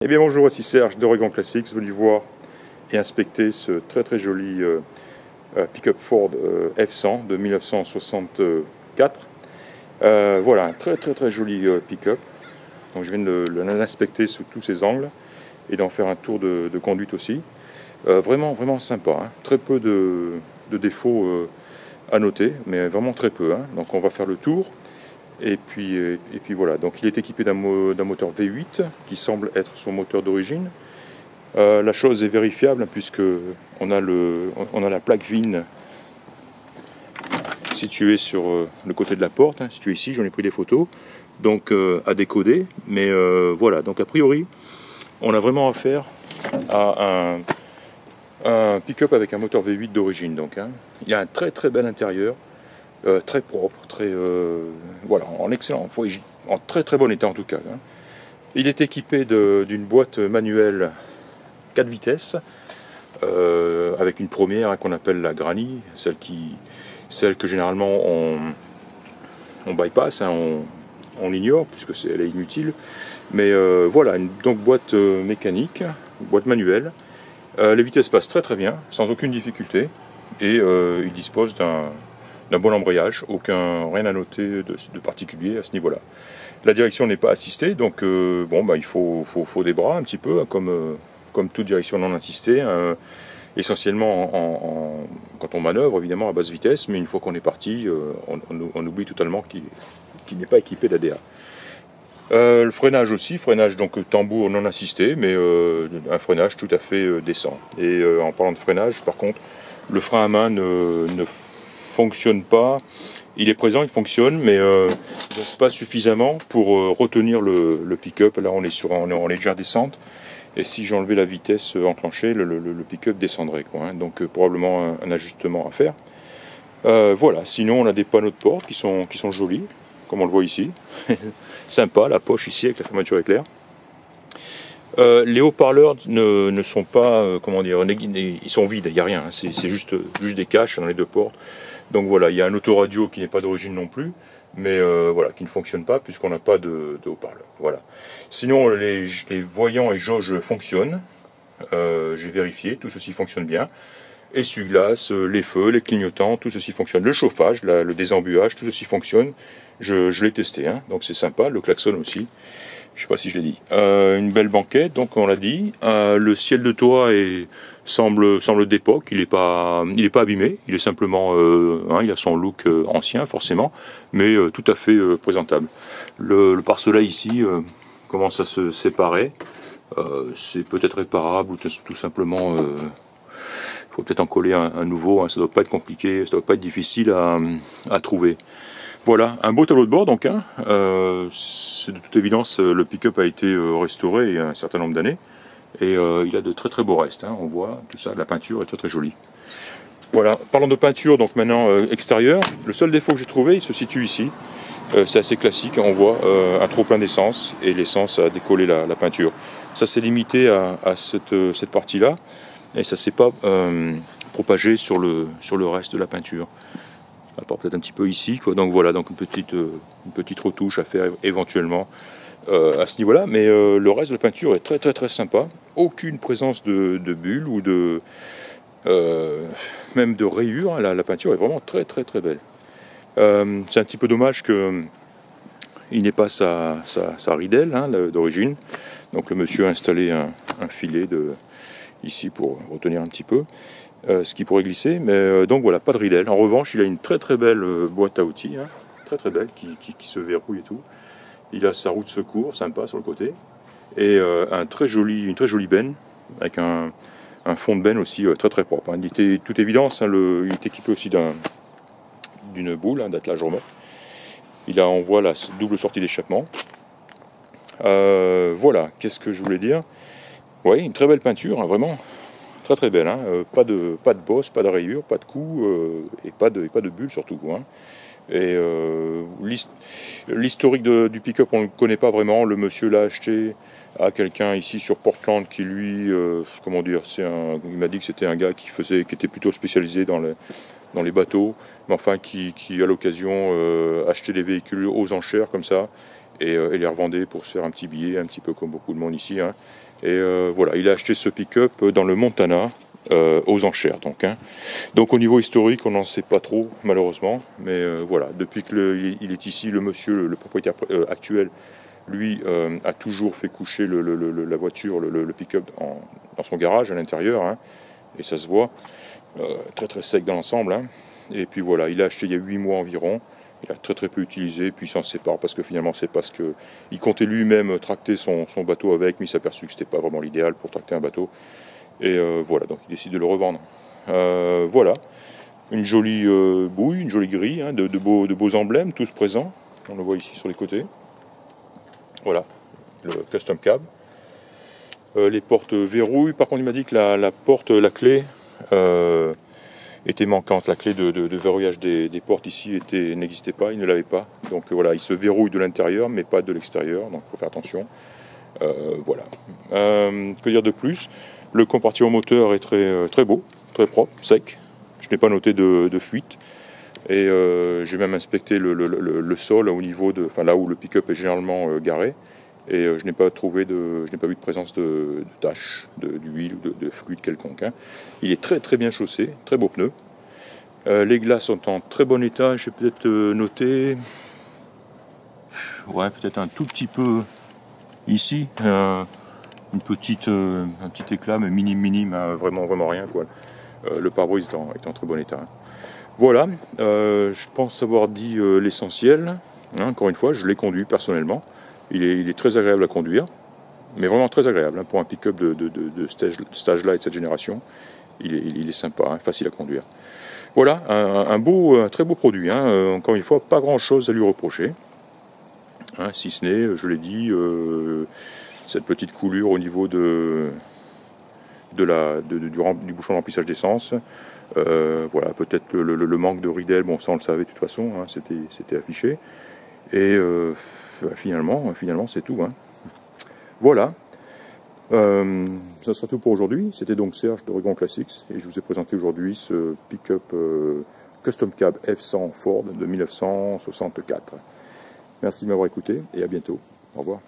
Eh bien bonjour, ici Serge d'Oregon Classics, venu voir et inspecter ce très joli pick-up Ford F100 de 1964. Voilà, un très joli pick-up. Donc je viens de l'inspecter sous tous ses angles et d'en faire un tour de conduite aussi. Vraiment sympa, hein. Très peu de défauts à noter, mais vraiment très peu, hein. Donc on va faire le tour. Et puis voilà, donc il est équipé d'un moteur V8 qui semble être son moteur d'origine. La chose est vérifiable, hein, puisque on a la plaque VIN située sur le côté de la porte, hein, située ici, j'en ai pris des photos, donc à décoder. Mais voilà, donc a priori, on a vraiment affaire à un pick-up avec un moteur V8 d'origine. Donc, hein. Il a un très bel intérieur. Très propre, voilà, en excellent, en très bon état en tout cas, hein. Il est équipé d'une boîte manuelle 4 vitesses, avec une première, hein, qu'on appelle la granny, celle que généralement on bypass, hein, on ignore puisque elle est inutile. Mais voilà, donc boîte mécanique, boîte manuelle. Les vitesses passent très bien, sans aucune difficulté, et il dispose d'un bon embrayage, rien à noter de particulier à ce niveau-là. La direction n'est pas assistée, donc il faut des bras un petit peu, comme toute direction non assistée, essentiellement quand on manœuvre, évidemment à basse vitesse, mais une fois qu'on est parti, on oublie totalement qu'il n'est pas équipé d'ADA. Le freinage aussi, freinage donc tambour non assisté, mais un freinage tout à fait décent. Et en parlant de freinage, par contre, le frein à main ne fonctionne pas. Il est présent, il fonctionne, mais donc pas suffisamment pour retenir le pick-up. Là, on est en légère descente, et si j'enlevais la vitesse enclenchée, le pick-up descendrait, quoi, hein. Donc probablement un ajustement à faire. Voilà. Sinon, on a des panneaux de porte qui sont jolis, comme on le voit ici. Sympa, la poche ici avec la fermeture éclair. Les haut-parleurs ne sont pas, comment dire, ils sont vides, il n'y a rien, hein. C'est juste des caches dans les deux portes. Donc voilà, il y a un autoradio qui n'est pas d'origine non plus, mais voilà, qui ne fonctionne pas puisqu'on n'a pas de haut-parleur. Voilà. Sinon, les voyants et jauges fonctionnent. J'ai vérifié, tout ceci fonctionne bien. Essuie-glace, les feux, les clignotants, tout ceci fonctionne. Le chauffage, le désembuage, tout ceci fonctionne. Je l'ai testé, hein, donc c'est sympa. Le klaxon aussi. Je sais pas si je l'ai dit. Une belle banquette, donc on l'a dit. Le ciel de toit semble d'époque. Il est pas abîmé. Il est simplement, il a son look ancien forcément, mais tout à fait présentable. Le pare-soleil ici commence à se séparer. C'est peut-être réparable ou tout simplement. Faut peut-être en coller un nouveau, hein. Ça doit pas être compliqué, ça doit pas être difficile à trouver. Voilà, un beau tableau de bord donc, hein. C'est de toute évidence, le pick-up a été restauré il y a un certain nombre d'années, et il a de très beaux restes, hein. On voit tout ça, la peinture est très jolie. Voilà, parlons de peinture, donc maintenant extérieur. Le seul défaut que j'ai trouvé, il se situe ici. C'est assez classique, on voit un trop plein d'essence, et l'essence a décollé la peinture. Ça s'est limité à cette partie-là, et ça ne s'est pas propagé sur le reste de la peinture. À part peut-être un petit peu ici, quoi. Donc voilà, donc une petite retouche à faire éventuellement à ce niveau-là, mais le reste de la peinture est très sympa. Aucune présence de bulles ou même de rayures, hein. La peinture est vraiment très belle. C'est un petit peu dommage qu'il n'ait pas sa ridelle, hein, d'origine. Donc le monsieur a installé un filet ici pour retenir un petit peu ce qui pourrait glisser, mais donc voilà, pas de ridelle. En revanche, il a une très belle boîte à outils, hein, très belle, qui se verrouille et tout. Il a sa roue de secours sympa sur le côté, et une très jolie benne avec un fond de benne aussi très propre, hein. Il était toute évidence, hein, il est équipé aussi d'une boule, hein, d'attelage remorque. On voit la double sortie d'échappement. Voilà, qu'est-ce que je voulais dire? Oui, une très belle peinture, hein, vraiment très belle, hein. Pas de bosse, pas de rayures, pas de coups, et pas de bulles surtout, hein. Et l'historique du pick-up, on ne le connaît pas vraiment. Le monsieur l'a acheté à quelqu'un ici sur Portland qui lui, comment dire, il m'a dit que c'était un gars qui était plutôt spécialisé dans les bateaux, mais enfin qui à l'occasion achetait des véhicules aux enchères comme ça, et les revendait pour se faire un petit billet, un petit peu comme beaucoup de monde ici. Hein. Et voilà, il a acheté ce pick-up dans le Montana, aux enchères. Donc au niveau historique, on n'en sait pas trop, malheureusement. Mais voilà, depuis qu'il est ici, le monsieur, le propriétaire actuel, lui, a toujours fait coucher la voiture, le pick-up dans son garage, à l'intérieur. Hein, et ça se voit, très très sec dans l'ensemble. Hein. Et puis voilà, il a acheté il y a 8 mois environ. Il a très peu utilisé, puis il s'en sépare parce que finalement c'est parce qu'il comptait lui-même tracter son bateau avec, mais il s'est aperçu que c'était pas vraiment l'idéal pour tracter un bateau. Et voilà, donc il décide de le revendre. Voilà, une jolie bouille, une jolie grille, hein, de beaux emblèmes, tous présents. On le voit ici sur les côtés. Voilà, le custom cab. Les portes verrouillent. Par contre, il m'a dit que la clé était manquante. La clé de verrouillage des portes ici n'existait pas, il ne l'avait pas. Donc voilà, il se verrouille de l'intérieur, mais pas de l'extérieur. Donc il faut faire attention. Voilà. Que dire de plus? Le compartiment moteur est très beau, très propre, sec. Je n'ai pas noté de fuite. Et j'ai même inspecté le sol au niveau là où le pick-up est généralement garé. Et je n'ai pas vu de présence de taches, d'huile ou de fluide quelconque. Hein. Il est très bien chaussé, très beau pneu. Les glaces sont en très bon état. J'ai peut-être noté, ouais, peut-être un tout petit peu ici, un petit éclat, mais minime, hein, vraiment rien, quoi. Le pare-brise est en très bon état. Hein. Voilà, je pense avoir dit l'essentiel. Hein, encore une fois, je l'ai conduit personnellement. Il est très agréable à conduire, mais vraiment très agréable. Hein, pour un pick-up de cet âge-là et de cette génération, il est sympa, hein, facile à conduire. Voilà, un très beau produit. Hein, encore une fois, pas grand-chose à lui reprocher. Hein, si ce n'est, je l'ai dit, cette petite coulure au niveau du bouchon de remplissage d'essence. Voilà, peut-être le manque de ridelle, bon ça on le savait de toute façon, hein, c'était affiché. Et finalement c'est tout. Hein. Voilà, ça sera tout pour aujourd'hui. C'était donc Serge de Regon Classics et je vous ai présenté aujourd'hui ce pick-up Custom Cab F100 Ford de 1964. Merci de m'avoir écouté et à bientôt. Au revoir.